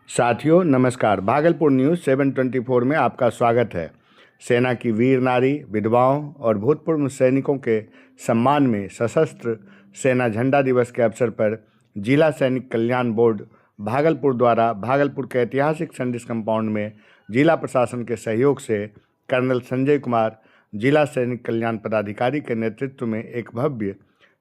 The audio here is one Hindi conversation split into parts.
साथियों नमस्कार। भागलपुर न्यूज़ 724 में आपका स्वागत है। सेना की वीर नारी, विधवाओं और भूतपूर्व सैनिकों के सम्मान में सशस्त्र सेना झंडा दिवस के अवसर पर जिला सैनिक कल्याण बोर्ड भागलपुर द्वारा भागलपुर के ऐतिहासिक संडिस कंपाउंड में जिला प्रशासन के सहयोग से कर्नल संजय कुमार, जिला सैनिक कल्याण पदाधिकारी के नेतृत्व में एक भव्य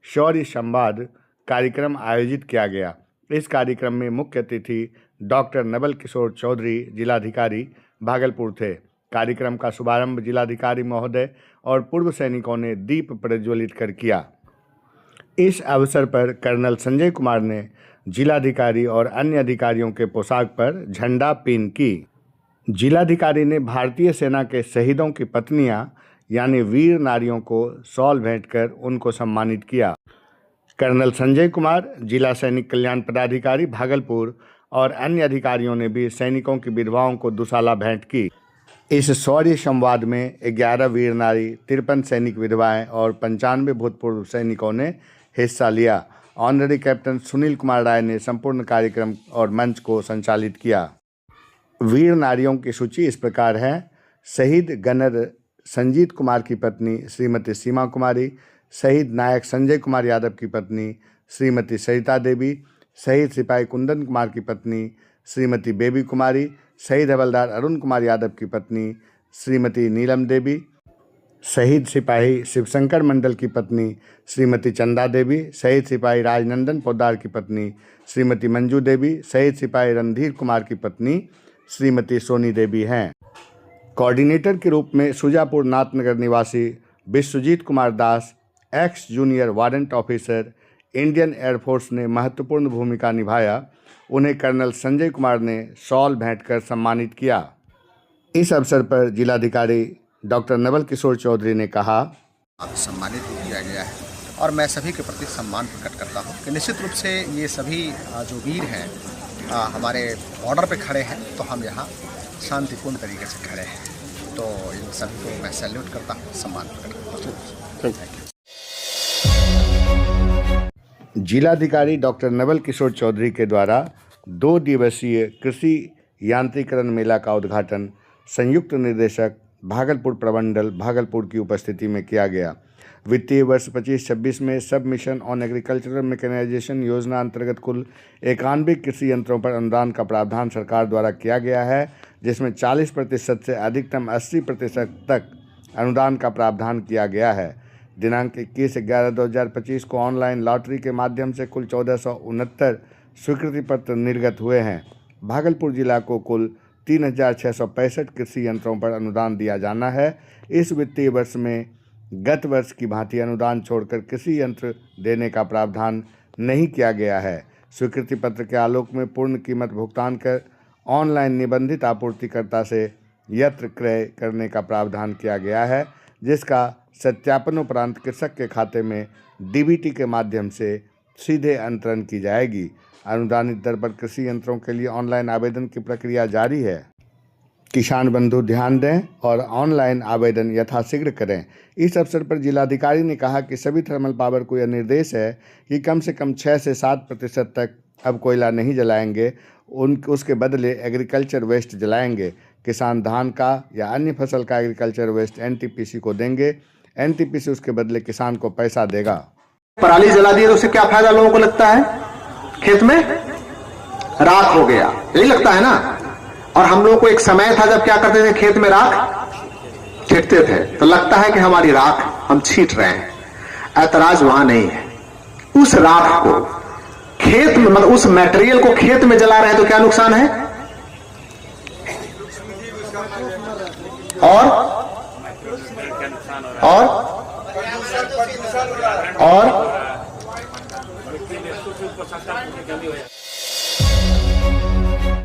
शौर्य संवाद कार्यक्रम आयोजित किया गया। इस कार्यक्रम में मुख्य अतिथि डॉक्टर नवल किशोर चौधरी, जिलाधिकारी भागलपुर थे। कार्यक्रम का शुभारंभ जिलाधिकारी महोदय और पूर्व सैनिकों ने दीप प्रज्वलित कर किया। इस अवसर पर कर्नल संजय कुमार ने जिलाधिकारी और अन्य अधिकारियों के पोशाक पर झंडा पिन की। जिलाधिकारी ने भारतीय सेना के शहीदों की पत्नियां यानी वीर नारियों को शॉल भेंट कर उनको सम्मानित किया। कर्नल संजय कुमार, जिला सैनिक कल्याण पदाधिकारी भागलपुर और अन्य अधिकारियों ने भी सैनिकों की विधवाओं को दुशाला भेंट की। इस शौर्य संवाद में 11 वीर नारी, 53 सैनिक विधवाएं और 95 भूतपूर्व सैनिकों ने हिस्सा लिया। ऑनरेरी कैप्टन सुनील कुमार राय ने संपूर्ण कार्यक्रम और मंच को संचालित किया। वीर नारियों की सूची इस प्रकार है। शहीद गनर संजीत कुमार की पत्नी श्रीमती सीमा कुमारी, शहीद नायक संजय कुमार यादव की पत्नी श्रीमती सरिता देवी, शहीद सिपाही कुंदन कुमार की पत्नी श्रीमती बेबी कुमारी, शहीद हवलदार अरुण कुमार यादव की पत्नी श्रीमती नीलम देवी, शहीद सिपाही शिवशंकर मंडल की पत्नी श्रीमती चंदा देवी, शहीद सिपाही राजनंदन पोद्दार की पत्नी श्रीमती मंजू देवी, शहीद सिपाही रणधीर कुमार की पत्नी श्रीमती सोनी देवी हैं। कोऑर्डिनेटर के रूप में सुजापुर नाथनगर निवासी Vishwajeet Kumar Das, ex junior warrant officer, Indian Air Force ने महत्वपूर्ण भूमिका निभाया। उन्हें कर्नल संजय कुमार ने शॉल भेंट कर सम्मानित किया। इस अवसर पर जिलाधिकारी डॉक्टर नवल किशोर चौधरी ने कहा, सम्मानित किया गया है और मैं सभी के प्रति सम्मान प्रकट करता हूं कि निश्चित रूप से ये सभी जो वीर हैं हमारे बॉर्डर पे खड़े हैं, तो हम यहाँ शांतिपूर्ण तरीके से खड़े हैं। तो इन सभी को मैं सैल्यूट करता हूँ, सम्मान प्रकट करता हूँ। जिलाधिकारी डॉक्टर नवल किशोर चौधरी के द्वारा 2 दिवसीय कृषि यांत्रिकरण मेला का उद्घाटन संयुक्त निर्देशक भागलपुर प्रमंडल भागलपुर की उपस्थिति में किया गया। वित्तीय वर्ष 25-26 में सब मिशन ऑन एग्रीकल्चरल मैकेनाइजेशन योजना अंतर्गत कुल 91 कृषि यंत्रों पर अनुदान का प्रावधान सरकार द्वारा किया गया है, जिसमें 40% से अधिकतम 80% तक अनुदान का प्रावधान किया गया है। दिनांक 21/11/2025 को ऑनलाइन लॉटरी के माध्यम से कुल 1469 स्वीकृति पत्र निर्गत हुए हैं। भागलपुर जिला को कुल 3665 कृषि यंत्रों पर अनुदान दिया जाना है। इस वित्तीय वर्ष में गत वर्ष की भांति अनुदान छोड़कर कृषि यंत्र देने का प्रावधान नहीं किया गया है। स्वीकृति पत्र के आलोक में पूर्ण कीमत भुगतान कर ऑनलाइन निबंधित आपूर्तिकर्ता से यंत्र क्रय करने का प्रावधान किया गया है, जिसका सत्यापन उपरांत कृषक के खाते में डीबीटी के माध्यम से सीधे अंतरण की जाएगी। अनुदानित दर पर कृषि यंत्रों के लिए ऑनलाइन आवेदन की प्रक्रिया जारी है। किसान बंधु ध्यान दें और ऑनलाइन आवेदन यथाशीघ्र करें। इस अवसर पर जिलाधिकारी ने कहा कि सभी थर्मल पावर को यह निर्देश है कि कम से कम 6 से 7% तक अब कोयला नहीं जलाएंगे, उसके बदले एग्रीकल्चर वेस्ट जलाएंगे। किसान धान का या अन्य फसल का एग्रीकल्चर वेस्ट एनटीपीसी को देंगे। एनटीपीसी उसके बदले किसान को पैसा देगा। पराली जला दिए तो उससे क्या फायदा लोगों को लगता है? खेत में राख हो गया, यही लगता है ना। और हम लोगों को एक समय था जब क्या करते थे, खेत में राख छींटते थे, तो लगता है कि हमारी राख हम छींट रहे हैं। ऐतराज वहां नहीं है। उस राख को खेत में, मतलब उस मटेरियल को खेत में जला रहे हैं तो क्या नुकसान है? और